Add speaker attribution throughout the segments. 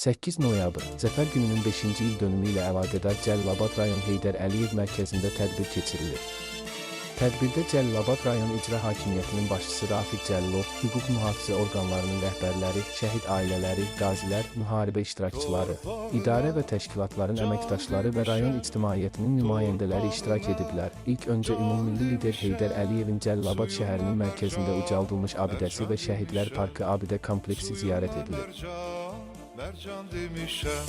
Speaker 1: 8 noyabr Zəfər gününün 5-ci il dönümü ilə əlaqədar Cəlilabad rayon Heydər Əliyev mərkəzində tədbir keçirilir. Tədbirdə Cəlilabad rayon İcra Hakimiyyətinin başçısı Rafiq Cəlilov, hüquq mühafizə orqanlarının rəhbərləri, şəhid ailələri, qazilər, müharibə iştirakçıları, idarə və təşkilatların əməkdaşları və rayon ictimaiyyətinin nümayəndələri iştirak ediblər. İlk öncə ümummilli lider Heydər Əliyevin Cəlilabad şəhərinin mərkəzində ucaldılmış abidəsi və Şəhidlər Parkı abidə kompleksi ziyarət edilir.
Speaker 2: Mercan demişəm,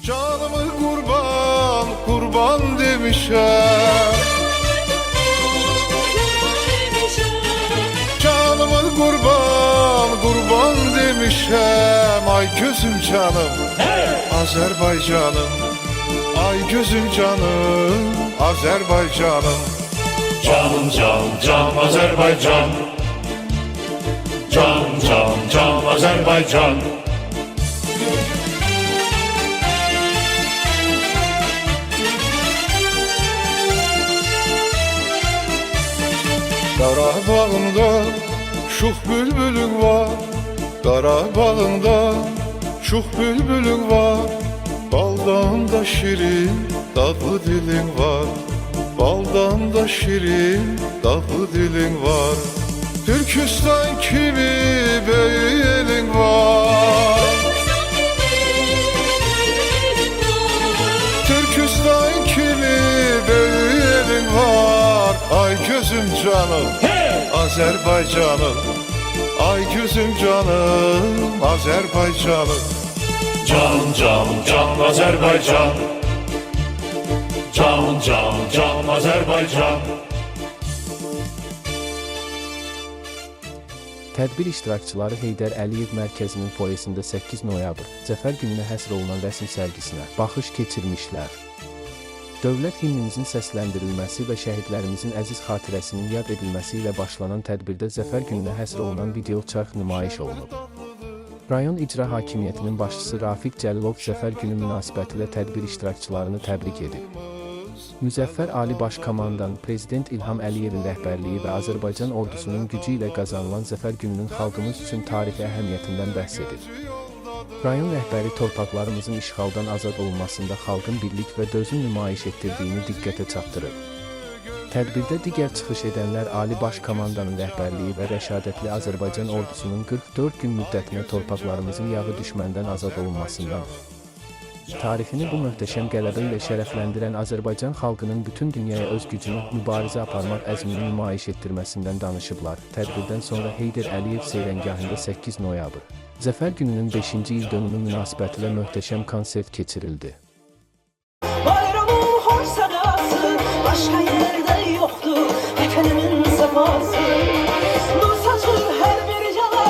Speaker 2: canımı kurban demişəm. Canımı kurban demişəm. Ay gözüm canım, Azərbaycanım. Ay gözüm canım, Azərbaycanım.
Speaker 3: Canım can Azerbaycan. Can Azerbaycan.
Speaker 2: Qarabağımda şux bülbülün var, Qarabağımda şux bülbülün var. Baldan da şirin dadlı dilin var, baldan da şirin dadlı dilin var. Türkistan kimi böyük elin var, Türkistan kimi böyük elin var. Ay gözüm canım, Azerbaycanım. Ay gözüm canım, Azerbaycanım.
Speaker 3: Can Azerbaycan. Can Azerbaycan.
Speaker 1: Tədbir iştirakçıları Heydər Əliyev mərkəzinin foyesində 8 noyabr Zəfər gününə həsr olunan rəsm sərgisinə baxış keçirmişlər. Dövlət himnimizin səsləndirilməsi və şəhidlərimizin əziz xatirəsinin yad edilməsi ilə başlanan tədbirdə Zəfər gününə həsr olunan video çarx nümayiş olunub. Rayon İcra Hakimiyyətinin başçısı Rafiq Cəlilov Zəfər günü münasibətilə tədbir iştirakçılarını təbrik edib. Müzəffər Ali Baş Komandan Prezident İlham Əliyevin rəhbərliyi və Azərbaycan ordusunun gücü ilə qazanılan Zəfər gününün xalqımız üçün tarixi əhəmiyyətindən bəhs edir. Rayon rəhbəri torpaqlarımızın işğaldan azad olunmasında xalqın birlik və dözüm nümayiş etdirdiyini diqqətə çatdırır. Tədbirdə digər çıxış edənlər Ali Baş Komandanın rəhbərliyi və rəşadətli Azərbaycan ordusunun 44 gün müddətinə torpaqlarımızın yağı düşməndən azad olunmasından, tarixini bu möhtəşəm qələbə ilə şərəfləndirən Azərbaycan xalqının bütün dünyaya öz gücünü mübarizə aparmaq əzmini nümayiş etdirməsindən danışıblar. Tədbirdən sonra Heydər Əliyev seyrəngahında 8 noyabr Zəfər gününün 5-ci il dönümü münasibətilə möhtəşəm konsert keçirildi.
Speaker 4: Bayramın xoş sədası, başqa yerdə yoxdur, vətənimin səfası. Nur saçır hər bir yana,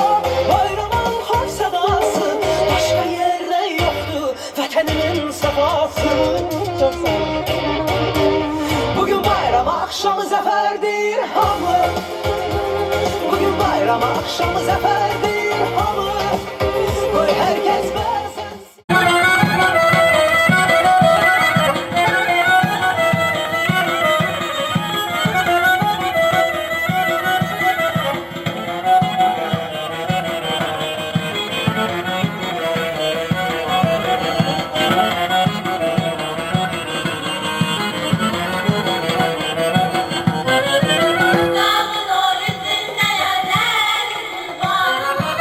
Speaker 4: bayramın xoş sədası, başqa yerdə yoxdur, vətənimin səfası. Bugün bayram axşamı zəfərdir hamı, bugün bayram axşamı zəfərdir hamı. Qoy hər kəs
Speaker 5: Dağın o yüzünde yerler var.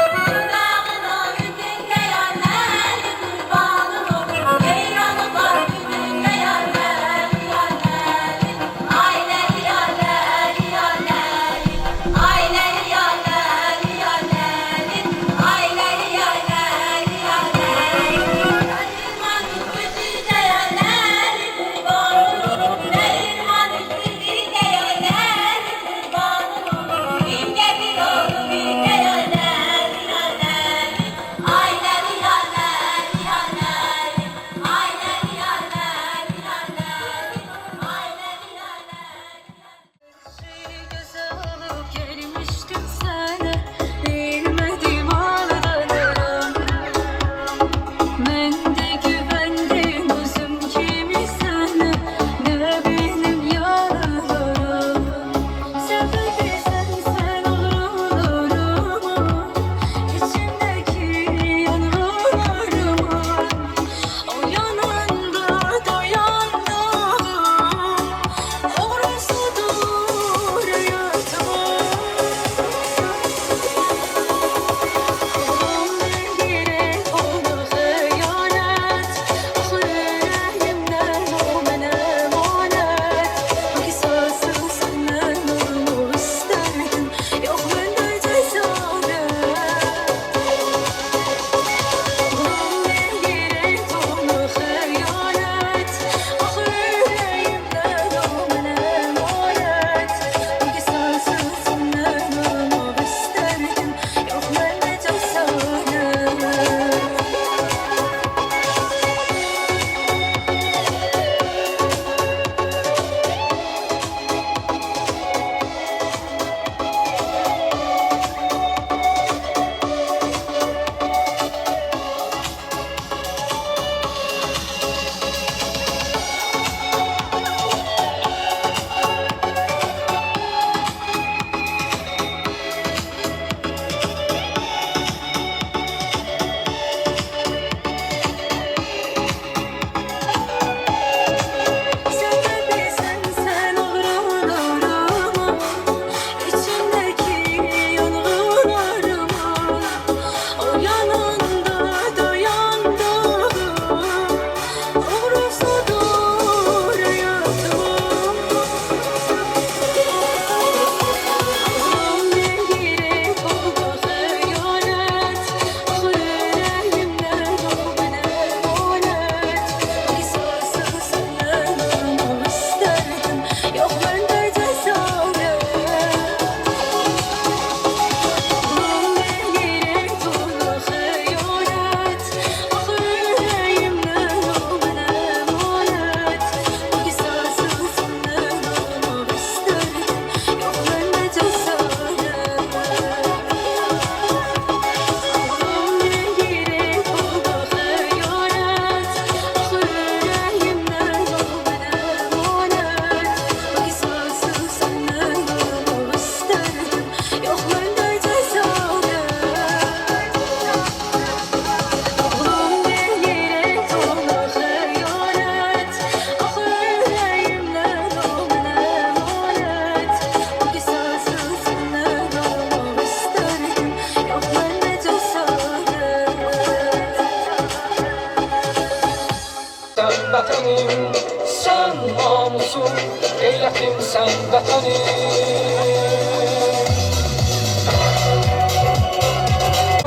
Speaker 4: vətənim, sən namusum, qeyrətimsən vətənim.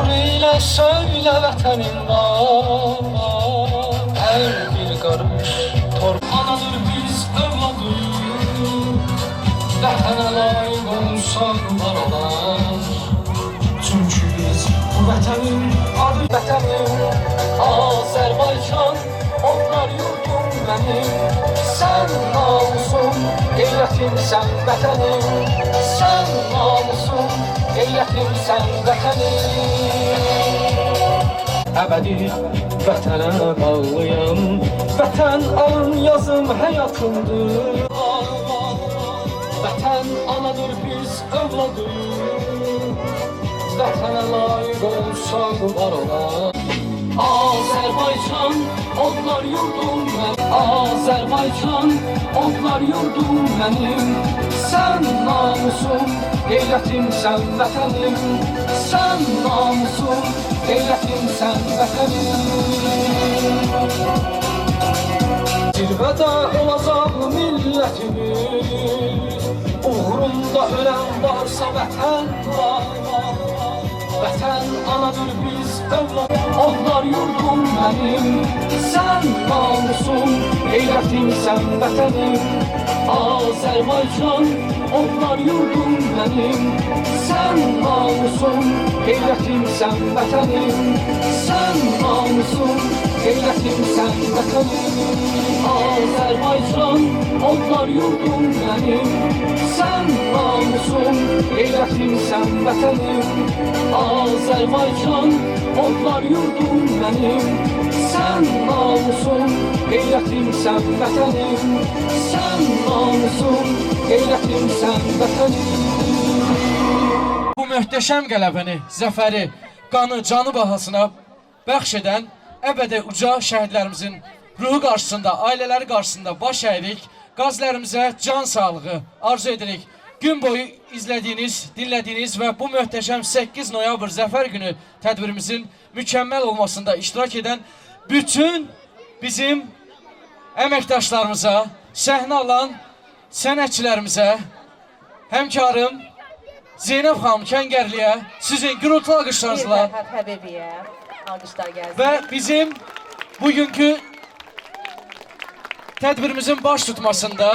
Speaker 4: Ilə söylə vətənim var, hər bir qarış torpaq. Anadır biz övladıyıq, vətənə layiq olsaq var olar. Çünki biz bu vətənin adı vətənim, Azərbaycan, onlar yurdum mənim. Sən namusum, qeyrətimsən vətənim, sən namusum, qeyrətimsən vətənim. Əbədi vətənə bağlıyam, vətən alın yazım həyatımdır. Vətən anadır biz övladıyıq, vətənə layiq olsaq var olar. Azərbaycan, onlar yurdum mənim, Azərbaycan, onlar yurdum mənim. Sən namusum, qeyrətimsən vətənim, sən namusum, qeyrətimsən vətənim. Zirvədə olacaq millətimiz, uğrunda ölən varsa vətən var. Vətən anadır biz övlad, onlar yurdum mənim. Sən namusum, qeyrətimsən vətənim, Azərbaycan, onlar yurdum mənim. Sən namusum, qeyrətimsən vətənim, sən namusum, qeyrətimsən vətənim. Azərbaycan, onlar yurdum mənim. Sən namusum, qeyrətimsən vətənim, Azərbaycan, onlar yurdum mənim. Sən namusum, qeyrətimsən vətənim, sən namusum, qeyrətimsən vətənim.
Speaker 5: Bu möhtəşəm qələbəni, zəfəri, qanı, canı bahasına bəxş edən əbədi uca şəhidlərimizin ruhu qarşısında, ailələri qarşısında baş əyirik. Qazilərimizə can sağlığı arzu edirik. Gün boyu izlədiyiniz, dinlədiyiniz və bu möhtəşəm 8 noyabr Zəfər günü tədbirimizin mükəmməl olmasında iştirak edən bütün bizim əməkdaşlarımıza, səhnə alan sənətçilərimizə, həmkarım Zeynəb xanım Kəngərliyə sizin gürültülü alqışlarınızla
Speaker 6: Fərhad Həbibiyə alqışlar gəlsin.
Speaker 5: və bizim bugünkü tədbirimizin baş tutmasında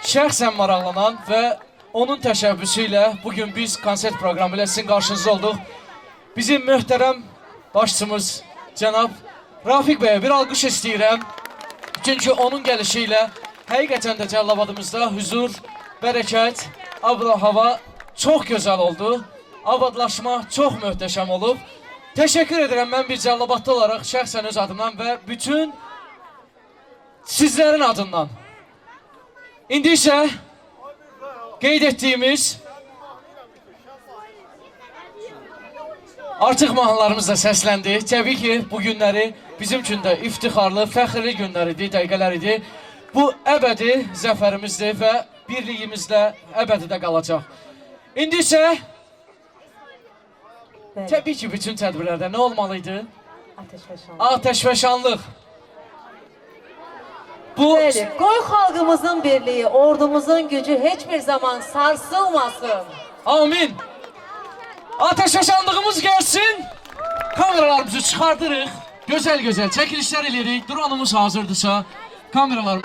Speaker 5: şəxsən maraqlanan və onun təşəbbüsü ilə bugün biz konsert proqramı ilə sizin qarşınızda olduq. Bizim möhtərəm başçımız cənab Rafiq bəyə bir alqış istəyirəm. Çünki onun gəlişi ilə həqiqətən də Cəlilabadımızda huzur, bərəkət, ab-hava çox gözəl oldu. Abadlaşma çox möhtəşəm olub. Təşəkkür edirəm mən bir Cəlilabadlı olaraq şəxsən öz adımdan və bütün sizlərin adından. İndi isə qeyd etdiyimiz artıq mahnılarımız da səsləndi. Təbii ki, bu günləri bizim üçün də iftixarlı, fəxrli günlər idi, dəqiqələr idi. Bu əbədi zəfərimizdir və birliyimizdə əbədidə qalacaq. İndi isə təbii ki, bütün tədbirlərdə nə olmalıydı? Ateşfəşanlıq. Bu
Speaker 6: Bəli, qoy xalqımızın birliyi, ordumuzun gücü heç bir zaman sarsılmasın.
Speaker 5: amin. Ateşfəşanlığımız gəlsin. Kameralarımızı çıxardırıq. Gözəl-gözəl çəkilişlər eləyirik. Dronumuz hazırdırsa kameralarımız...